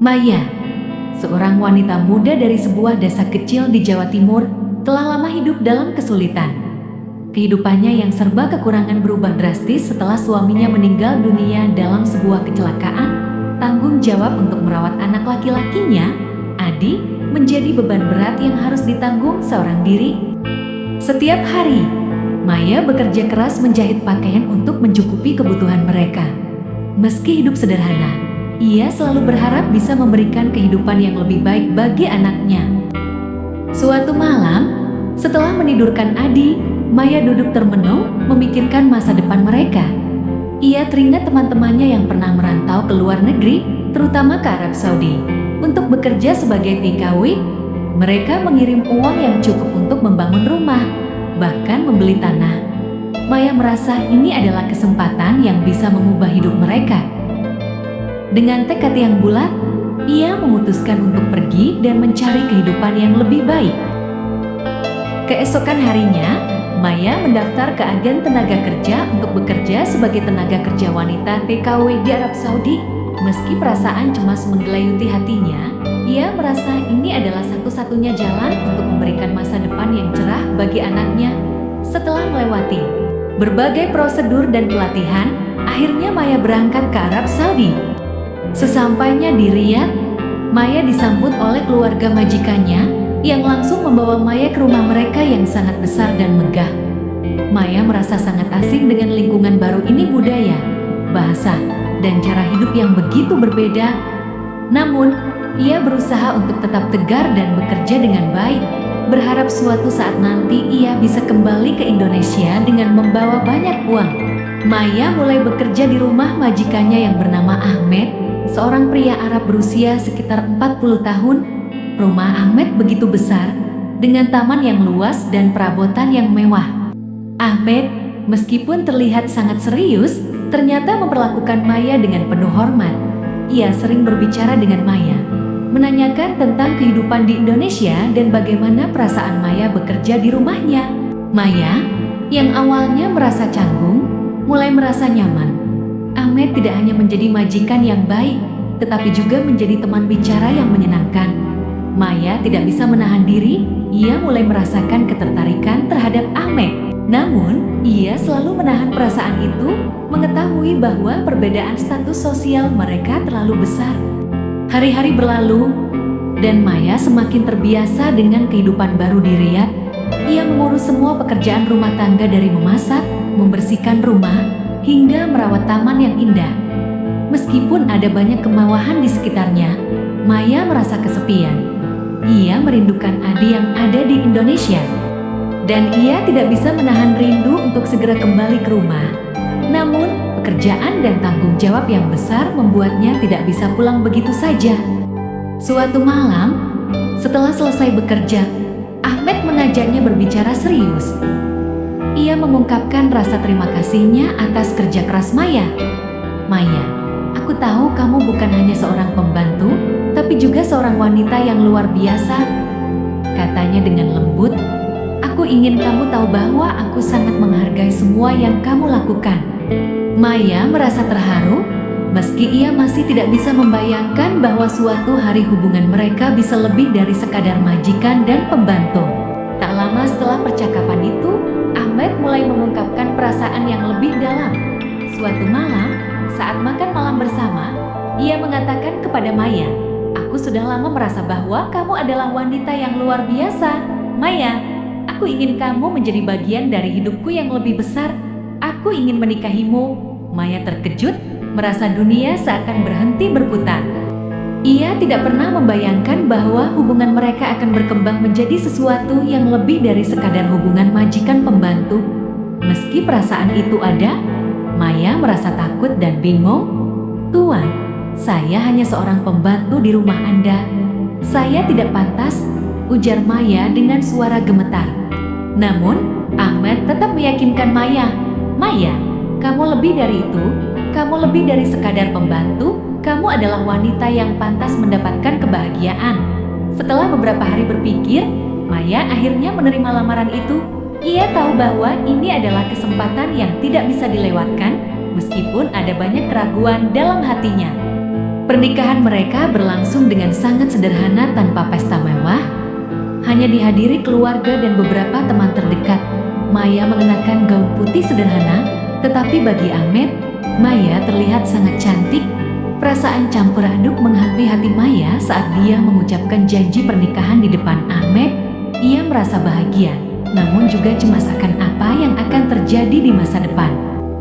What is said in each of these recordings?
Maya, seorang wanita muda dari sebuah desa kecil di Jawa Timur, telah lama hidup dalam kesulitan. Kehidupannya yang serba kekurangan berubah drastis setelah suaminya meninggal dunia dalam sebuah kecelakaan. Tanggung jawab untuk merawat anak laki-lakinya, Adi, menjadi beban berat yang harus ditanggung seorang diri. Setiap hari, Maya bekerja keras menjahit pakaian untuk mencukupi kebutuhan mereka. Meski hidup sederhana, ia selalu berharap bisa memberikan kehidupan yang lebih baik bagi anaknya. Suatu malam, setelah menidurkan Adi, Maya duduk termenung memikirkan masa depan mereka. Ia teringat teman-temannya yang pernah merantau ke luar negeri, terutama ke Arab Saudi, untuk bekerja sebagai TKW. Mereka mengirim uang yang cukup untuk membangun rumah, bahkan membeli tanah. Maya merasa ini adalah kesempatan yang bisa mengubah hidup mereka. Dengan tekad yang bulat, ia memutuskan untuk pergi dan mencari kehidupan yang lebih baik. Keesokan harinya, Maya mendaftar ke agen tenaga kerja untuk bekerja sebagai tenaga kerja wanita TKW di Arab Saudi. Meski perasaan cemas menggelayuti hatinya, ia merasa ini adalah satu-satunya jalan untuk memberikan masa depan yang cerah bagi anaknya. Setelah melewati berbagai prosedur dan pelatihan, akhirnya Maya berangkat ke Arab Saudi. Sesampainya di Riyadh, Maya disambut oleh keluarga majikannya yang langsung membawa Maya ke rumah mereka yang sangat besar dan megah. Maya merasa sangat asing dengan lingkungan baru ini, budaya, bahasa, dan cara hidup yang begitu berbeda. Namun, ia berusaha untuk tetap tegar dan bekerja dengan baik, berharap suatu saat nanti ia bisa kembali ke Indonesia dengan membawa banyak uang. Maya mulai bekerja di rumah majikannya yang bernama Ahmed, seorang pria Arab berusia sekitar 40 tahun. Rumah Ahmed begitu besar, dengan taman yang luas dan perabotan yang mewah. Ahmed, meskipun terlihat sangat serius, ternyata memperlakukan Maya dengan penuh hormat. Ia sering berbicara dengan Maya, menanyakan tentang kehidupan di Indonesia dan bagaimana perasaan Maya bekerja di rumahnya. Maya, yang awalnya merasa canggung, mulai merasa nyaman. Ahmed tidak hanya menjadi majikan yang baik, tetapi juga menjadi teman bicara yang menyenangkan. Maya tidak bisa menahan diri, ia mulai merasakan ketertarikan terhadap Ahmed. Namun, ia selalu menahan perasaan itu, mengetahui bahwa perbedaan status sosial mereka terlalu besar. Hari-hari berlalu, dan Maya semakin terbiasa dengan kehidupan baru di Riyadh. Ia mengurus semua pekerjaan rumah tangga dari memasak, membersihkan rumah, hingga merawat taman yang indah. Meskipun ada banyak kemewahan di sekitarnya, Maya merasa kesepian. Ia merindukan Adi yang ada di Indonesia. Dan ia tidak bisa menahan rindu untuk segera kembali ke rumah. Namun, pekerjaan dan tanggung jawab yang besar membuatnya tidak bisa pulang begitu saja. Suatu malam, setelah selesai bekerja, Ahmed mengajaknya berbicara serius. Ia mengungkapkan rasa terima kasihnya atas kerja keras Maya. Maya, aku tahu kamu bukan hanya seorang pembantu, tapi juga seorang wanita yang luar biasa, katanya dengan lembut. Aku ingin kamu tahu bahwa aku sangat menghargai semua yang kamu lakukan. Maya merasa terharu, meski ia masih tidak bisa membayangkan bahwa suatu hari hubungan mereka bisa lebih dari sekadar majikan dan pembantu. Tak lama setelah percakapan itu, Ahmed mulai mengungkapkan perasaan yang lebih dalam. Suatu malam, saat makan malam bersama, ia mengatakan kepada Maya, "Aku sudah lama merasa bahwa kamu adalah wanita yang luar biasa. Maya, aku ingin kamu menjadi bagian dari hidupku yang lebih besar. Aku ingin menikahimu." Maya terkejut, merasa dunia seakan berhenti berputar. Ia tidak pernah membayangkan bahwa hubungan mereka akan berkembang menjadi sesuatu yang lebih dari sekadar hubungan majikan pembantu. Meski perasaan itu ada, Maya merasa takut dan bingung. "Tuan, saya hanya seorang pembantu di rumah Anda. Saya tidak pantas," ujar Maya dengan suara gemetar. Namun, Ahmed tetap meyakinkan Maya, "Maya, kamu lebih dari itu. Kamu lebih dari sekadar pembantu. Kamu adalah wanita yang pantas mendapatkan kebahagiaan." Setelah beberapa hari berpikir, Maya akhirnya menerima lamaran itu. Ia tahu bahwa ini adalah kesempatan yang tidak bisa dilewatkan, meskipun ada banyak keraguan dalam hatinya. Pernikahan mereka berlangsung dengan sangat sederhana tanpa pesta mewah, hanya dihadiri keluarga dan beberapa teman terdekat. Maya mengenakan gaun putih sederhana, tetapi bagi Ahmed, Maya terlihat sangat cantik. Perasaan campur aduk menghantui hati Maya saat dia mengucapkan janji pernikahan di depan Ahmed. Ia merasa bahagia, namun juga cemas akan apa yang akan terjadi di masa depan.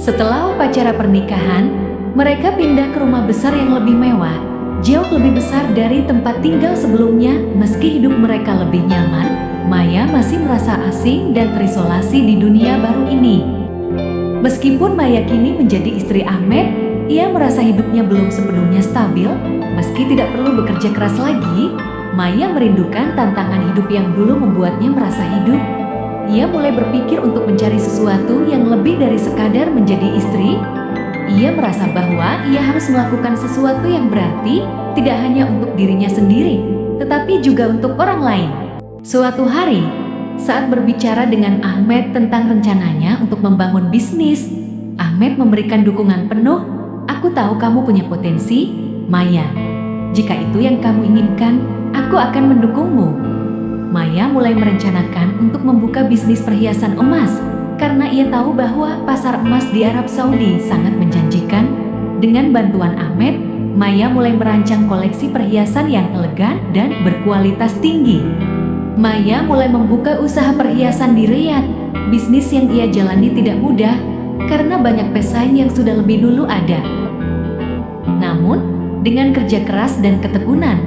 Setelah upacara pernikahan, mereka pindah ke rumah besar yang lebih mewah, jauh lebih besar dari tempat tinggal sebelumnya. Meski hidup mereka lebih nyaman, Maya masih merasa asing dan terisolasi di dunia baru ini. Meskipun Maya kini menjadi istri Ahmed, ia merasa hidupnya belum sepenuhnya stabil. Meski tidak perlu bekerja keras lagi, Maya merindukan tantangan hidup yang dulu membuatnya merasa hidup. Ia mulai berpikir untuk mencari sesuatu yang lebih dari sekadar menjadi istri. Ia merasa bahwa ia harus melakukan sesuatu yang berarti, tidak hanya untuk dirinya sendiri, tetapi juga untuk orang lain. Suatu hari, saat berbicara dengan Ahmed tentang rencananya untuk membangun bisnis, Ahmed memberikan dukungan penuh. "Aku tahu kamu punya potensi, Maya. Jika itu yang kamu inginkan, aku akan mendukungmu." Maya mulai merencanakan untuk membuka bisnis perhiasan emas, karena ia tahu bahwa pasar emas di Arab Saudi sangat menjanjikan. Dengan bantuan Ahmed, Maya mulai merancang koleksi perhiasan yang elegan dan berkualitas tinggi. Maya mulai membuka usaha perhiasan di Riyadh. Bisnis yang ia jalani tidak mudah, karena banyak pesaing yang sudah lebih dulu ada. Namun, dengan kerja keras dan ketekunan,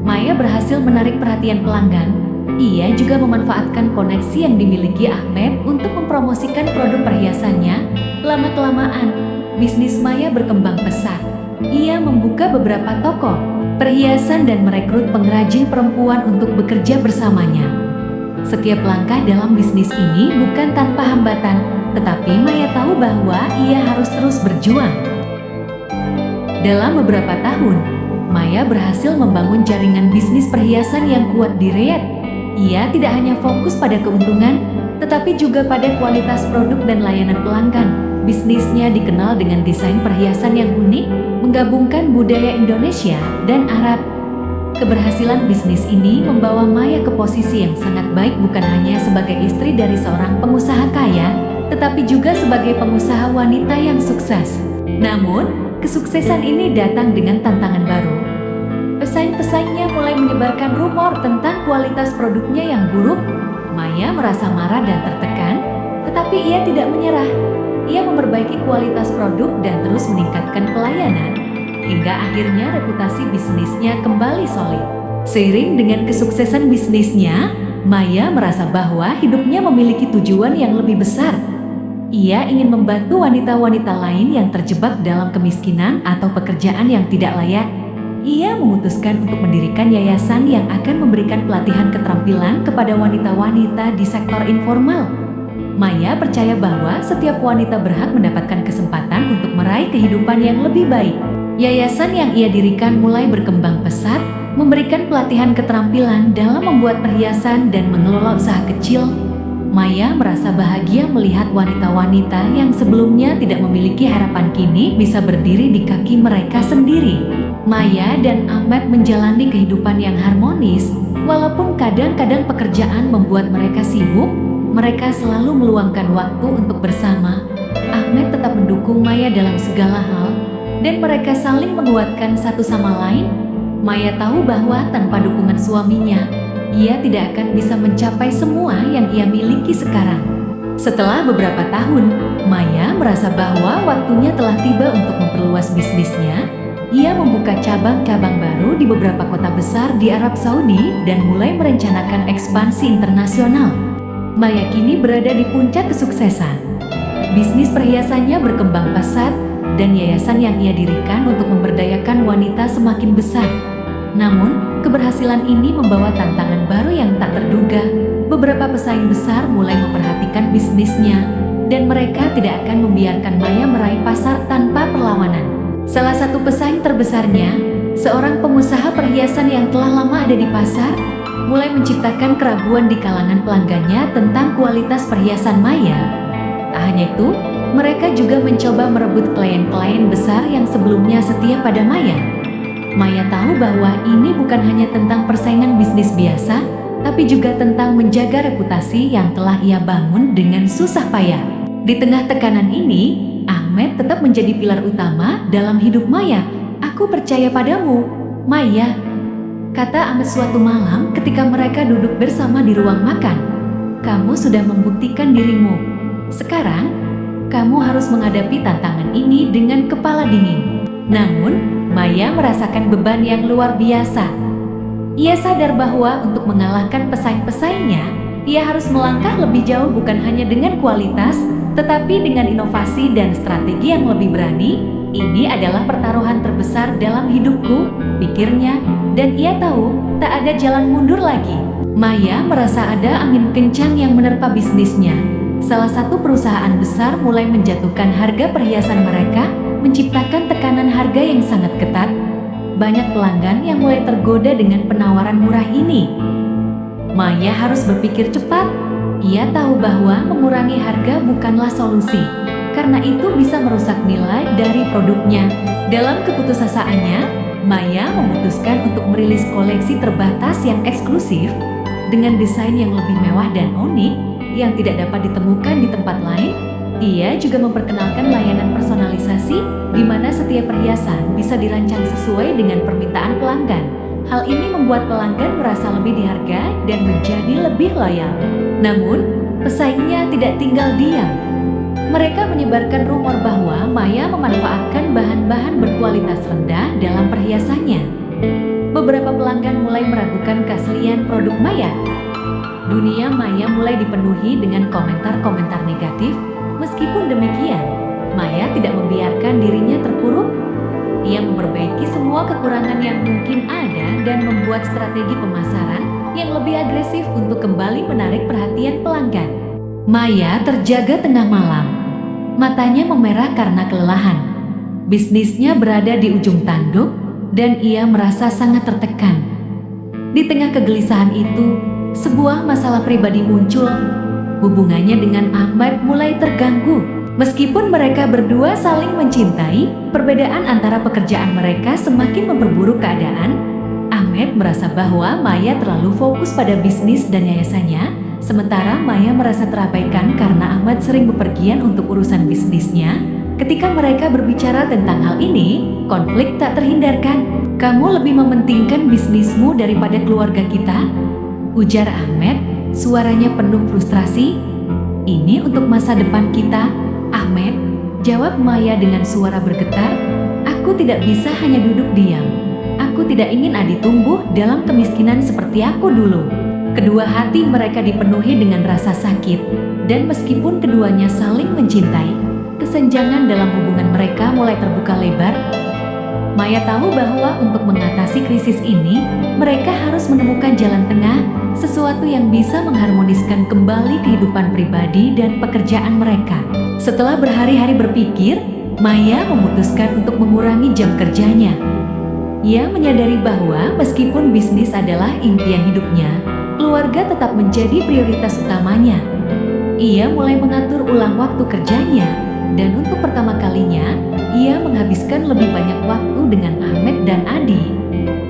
Maya berhasil menarik perhatian pelanggan. Ia juga memanfaatkan koneksi yang dimiliki Ahmed untuk mempromosikan produk perhiasannya. Lama-kelamaan, bisnis Maya berkembang pesat. Ia membuka beberapa toko perhiasan dan merekrut pengrajin perempuan untuk bekerja bersamanya. Setiap langkah dalam bisnis ini bukan tanpa hambatan, tetapi Maya tahu bahwa ia harus terus berjuang. Dalam beberapa tahun, Maya berhasil membangun jaringan bisnis perhiasan yang kuat di Riyadh. Ia tidak hanya fokus pada keuntungan, tetapi juga pada kualitas produk dan layanan pelanggan. Bisnisnya dikenal dengan desain perhiasan yang unik, menggabungkan budaya Indonesia dan Arab. Keberhasilan bisnis ini membawa Maya ke posisi yang sangat baik, bukan hanya sebagai istri dari seorang pengusaha kaya, tetapi juga sebagai pengusaha wanita yang sukses. Namun, kesuksesan ini datang dengan tantangan baru. Pesaing-pesaingnya mulai menyebarkan rumor tentang kualitas produknya yang buruk. Maya merasa marah dan tertekan, tetapi ia tidak menyerah. Ia memperbaiki kualitas produk dan terus meningkatkan pelayanan, hingga akhirnya reputasi bisnisnya kembali solid. Seiring dengan kesuksesan bisnisnya, Maya merasa bahwa hidupnya memiliki tujuan yang lebih besar. Ia ingin membantu wanita-wanita lain yang terjebak dalam kemiskinan atau pekerjaan yang tidak layak. Ia memutuskan untuk mendirikan yayasan yang akan memberikan pelatihan keterampilan kepada wanita-wanita di sektor informal. Maya percaya bahwa setiap wanita berhak mendapatkan kesempatan untuk meraih kehidupan yang lebih baik. Yayasan yang ia dirikan mulai berkembang pesat, memberikan pelatihan keterampilan dalam membuat perhiasan dan mengelola usaha kecil. Maya merasa bahagia melihat wanita-wanita yang sebelumnya tidak memiliki harapan kini bisa berdiri di kaki mereka sendiri. Maya dan Ahmed menjalani kehidupan yang harmonis, walaupun kadang-kadang pekerjaan membuat mereka sibuk. Mereka selalu meluangkan waktu untuk bersama. Ahmed tetap mendukung Maya dalam segala hal, dan mereka saling menguatkan satu sama lain. Maya tahu bahwa tanpa dukungan suaminya, ia tidak akan bisa mencapai semua yang ia miliki sekarang. Setelah beberapa tahun, Maya merasa bahwa waktunya telah tiba untuk memperluas bisnisnya. Ia membuka cabang-cabang baru di beberapa kota besar di Arab Saudi dan mulai merencanakan ekspansi internasional. Maya kini berada di puncak kesuksesan. Bisnis perhiasannya berkembang pesat dan yayasan yang ia dirikan untuk memberdayakan wanita semakin besar. Namun, keberhasilan ini membawa tantangan baru yang tak terduga. Beberapa pesaing besar mulai memperhatikan bisnisnya dan mereka tidak akan membiarkan Maya meraih pasar tanpa perlawanan. Salah satu pesaing terbesarnya, seorang pengusaha perhiasan yang telah lama ada di pasar, mulai menciptakan keraguan di kalangan pelanggannya tentang kualitas perhiasan Maya. Tak hanya itu, mereka juga mencoba merebut klien-klien besar yang sebelumnya setia pada Maya. Maya tahu bahwa ini bukan hanya tentang persaingan bisnis biasa, tapi juga tentang menjaga reputasi yang telah ia bangun dengan susah payah. Di tengah tekanan ini, Ahmed tetap menjadi pilar utama dalam hidup Maya. "Aku percaya padamu, Maya," kata Ahmed suatu malam ketika mereka duduk bersama di ruang makan. "Kamu sudah membuktikan dirimu. Sekarang, kamu harus menghadapi tantangan ini dengan kepala dingin." Namun, Maya merasakan beban yang luar biasa. Ia sadar bahwa untuk mengalahkan pesaing-pesaingnya, ia harus melangkah lebih jauh bukan hanya dengan kualitas, tetapi dengan inovasi dan strategi yang lebih berani. "Ini adalah pertaruhan terbesar dalam hidupku," pikirnya, dan ia tahu tak ada jalan mundur lagi. Maya merasa ada angin kencang yang menerpa bisnisnya. Salah satu perusahaan besar mulai menjatuhkan harga perhiasan mereka, menciptakan tekanan harga yang sangat ketat. Banyak pelanggan yang mulai tergoda dengan penawaran murah ini. Maya harus berpikir cepat. Ia tahu bahwa mengurangi harga bukanlah solusi, karena itu bisa merusak nilai dari produknya. Dalam keputusasaannya, Maya memutuskan untuk merilis koleksi terbatas yang eksklusif dengan desain yang lebih mewah dan unik yang tidak dapat ditemukan di tempat lain. Ia juga memperkenalkan layanan personalisasi di mana setiap perhiasan bisa dirancang sesuai dengan permintaan pelanggan. Hal ini membuat pelanggan merasa lebih dihargai dan menjadi lebih loyal. Namun, pesaingnya tidak tinggal diam. Mereka menyebarkan rumor bahwa Maya memanfaatkan bahan-bahan berkualitas rendah dalam perhiasannya. Beberapa pelanggan mulai meragukan keaslian produk Maya. Dunia Maya mulai dipenuhi dengan komentar-komentar negatif. Meskipun demikian, Maya tidak membiarkan dirinya terpuruk. Ia memperbaiki semua kekurangan yang mungkin ada dan membuat strategi pemasaran yang lebih agresif untuk kembali menarik perhatian pelanggan. Maya terjaga tengah malam. Matanya memerah karena kelelahan. Bisnisnya berada di ujung tanduk dan ia merasa sangat tertekan. Di tengah kegelisahan itu, sebuah masalah pribadi muncul. Hubungannya dengan Ahmed mulai terganggu. Meskipun mereka berdua saling mencintai, perbedaan antara pekerjaan mereka semakin memperburuk keadaan. Ahmed merasa bahwa Maya terlalu fokus pada bisnis dan yayasannya, sementara Maya merasa terabaikan karena Ahmed sering bepergian untuk urusan bisnisnya. Ketika mereka berbicara tentang hal ini, konflik tak terhindarkan. "Kamu lebih mementingkan bisnismu daripada keluarga kita?" ujar Ahmed, suaranya penuh frustrasi. "Ini untuk masa depan kita, Ahmed," jawab Maya dengan suara bergetar. "Aku tidak bisa hanya duduk diam. Aku tidak ingin Adi tumbuh dalam kemiskinan seperti aku dulu." Kedua hati mereka dipenuhi dengan rasa sakit, dan meskipun keduanya saling mencintai, kesenjangan dalam hubungan mereka mulai terbuka lebar. Maya tahu bahwa untuk mengatasi krisis ini, mereka harus menemukan jalan tengah, sesuatu yang bisa mengharmoniskan kembali kehidupan pribadi dan pekerjaan mereka. Setelah berhari-hari berpikir, Maya memutuskan untuk mengurangi jam kerjanya. Ia menyadari bahwa meskipun bisnis adalah impian hidupnya, keluarga tetap menjadi prioritas utamanya. Ia mulai mengatur ulang waktu kerjanya, dan untuk pertama kalinya, ia menghabiskan lebih banyak waktu dengan Ahmed dan Adi.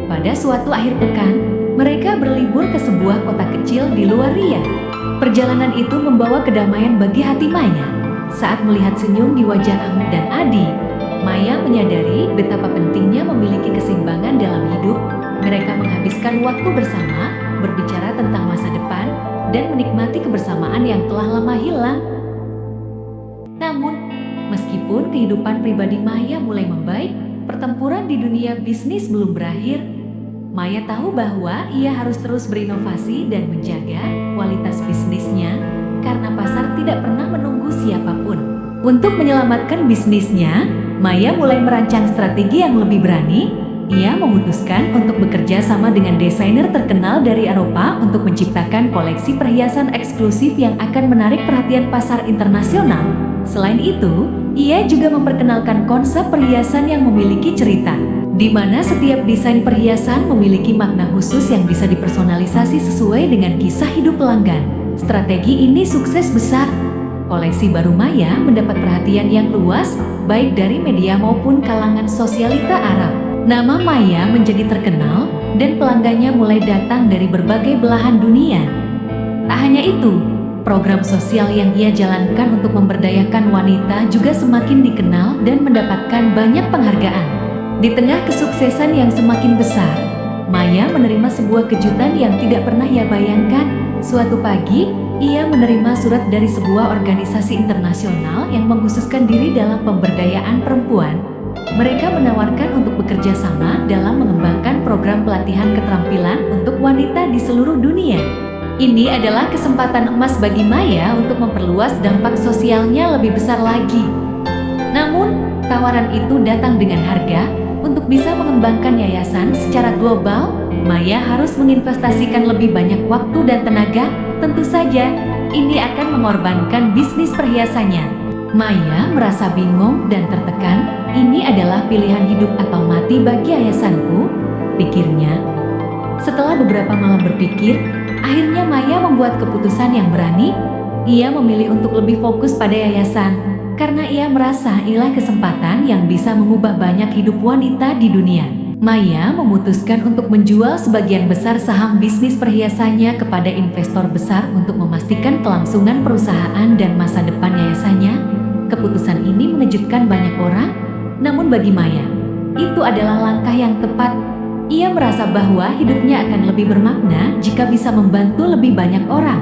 Pada suatu akhir pekan, mereka berlibur ke sebuah kota kecil di luar Riyadh. Perjalanan itu membawa kedamaian bagi hati Maya. Saat melihat senyum di wajah Ahmed dan Adi, Maya menyadari betapa pentingnya memiliki keseimbangan dalam hidup. Mereka menghabiskan waktu bersama, berbicara tentang masa depan, dan menikmati kebersamaan yang telah lama hilang. Namun, meskipun kehidupan pribadi Maya mulai membaik, pertempuran di dunia bisnis belum berakhir. Maya tahu bahwa ia harus terus berinovasi dan menjaga kualitas bisnisnya, karena pasar tidak pernah menunggu siapapun. Untuk menyelamatkan bisnisnya, Maya mulai merancang strategi yang lebih berani. Ia memutuskan untuk bekerja sama dengan desainer terkenal dari Eropa untuk menciptakan koleksi perhiasan eksklusif yang akan menarik perhatian pasar internasional. Selain itu, ia juga memperkenalkan konsep perhiasan yang memiliki cerita, di mana setiap desain perhiasan memiliki makna khusus yang bisa dipersonalisasi sesuai dengan kisah hidup pelanggan. Strategi ini sukses besar. Koleksi baru Maya mendapat perhatian yang luas, baik dari media maupun kalangan sosialita Arab. Nama Maya menjadi terkenal dan pelanggannya mulai datang dari berbagai belahan dunia. Tak hanya itu, program sosial yang ia jalankan untuk memberdayakan wanita juga semakin dikenal dan mendapatkan banyak penghargaan. Di tengah kesuksesan yang semakin besar, Maya menerima sebuah kejutan yang tidak pernah ia bayangkan. Suatu pagi, ia menerima surat dari sebuah organisasi internasional yang mengkhususkan diri dalam pemberdayaan perempuan. Mereka menawarkan untuk bekerja sama dalam mengembangkan program pelatihan keterampilan untuk wanita di seluruh dunia. Ini adalah kesempatan emas bagi Maya untuk memperluas dampak sosialnya lebih besar lagi. Namun, tawaran itu datang dengan harga. Untuk bisa mengembangkan yayasan secara global, Maya harus menginvestasikan lebih banyak waktu dan tenaga. Tentu saja, ini akan mengorbankan bisnis perhiasannya. Maya merasa bingung dan tertekan. Ini adalah pilihan hidup atau mati bagi yayasanku, pikirnya. Setelah beberapa malam berpikir, akhirnya Maya membuat keputusan yang berani. Ia memilih untuk lebih fokus pada yayasan, karena ia merasa inilah kesempatan yang bisa mengubah banyak hidup wanita di dunia. Maya memutuskan untuk menjual sebagian besar saham bisnis perhiasannya kepada investor besar untuk memastikan kelangsungan perusahaan dan masa depan yayasannya. Keputusan ini mengejutkan banyak orang, namun bagi Maya, itu adalah langkah yang tepat. Ia merasa bahwa hidupnya akan lebih bermakna jika bisa membantu lebih banyak orang.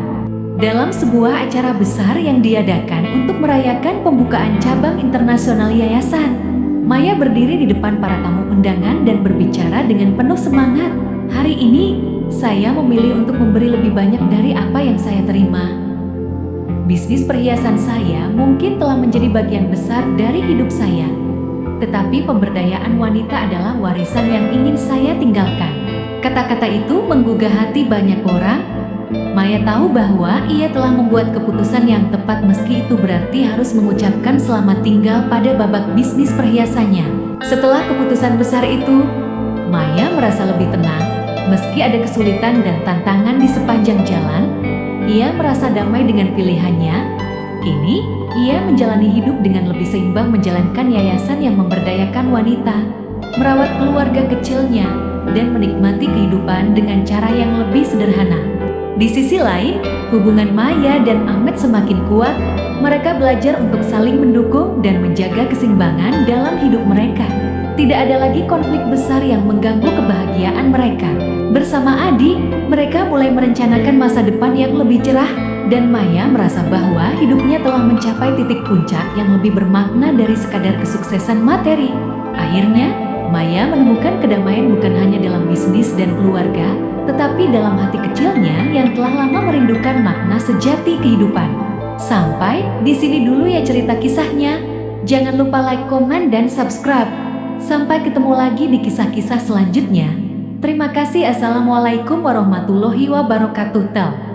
Dalam sebuah acara besar yang diadakan untuk merayakan pembukaan cabang internasional yayasan, Maya berdiri di depan para tamu undangan dan berbicara dengan penuh semangat. Hari ini, saya memilih untuk memberi lebih banyak dari apa yang saya terima. Bisnis perhiasan saya mungkin telah menjadi bagian besar dari hidup saya. Tetapi pemberdayaan wanita adalah warisan yang ingin saya tinggalkan. Kata-kata itu menggugah hati banyak orang. Maya tahu bahwa ia telah membuat keputusan yang tepat meski itu berarti harus mengucapkan selamat tinggal pada babak bisnis perhiasannya. Setelah keputusan besar itu, Maya merasa lebih tenang. Meski ada kesulitan dan tantangan di sepanjang jalan, ia merasa damai dengan pilihannya. Kini, ia menjalani hidup dengan lebih seimbang, menjalankan yayasan yang memberdayakan wanita, merawat keluarga kecilnya, dan menikmati kehidupan dengan cara yang lebih sederhana. Di sisi lain, hubungan Maya dan Ahmed semakin kuat. Mereka belajar untuk saling mendukung dan menjaga keseimbangan dalam hidup mereka. Tidak ada lagi konflik besar yang mengganggu kebahagiaan mereka. Bersama adik, mereka mulai merencanakan masa depan yang lebih cerah. Dan Maya merasa bahwa hidupnya telah mencapai titik puncak yang lebih bermakna dari sekadar kesuksesan materi. Akhirnya, Maya menemukan kedamaian bukan hanya dalam bisnis dan keluarga, tetapi dalam hati kecilnya yang telah lama merindukan makna sejati kehidupan. Sampai di sini dulu ya cerita kisahnya. Jangan lupa like, komen, dan subscribe. Sampai ketemu lagi di kisah-kisah selanjutnya. Terima kasih. Assalamualaikum warahmatullahi wabarakatuh.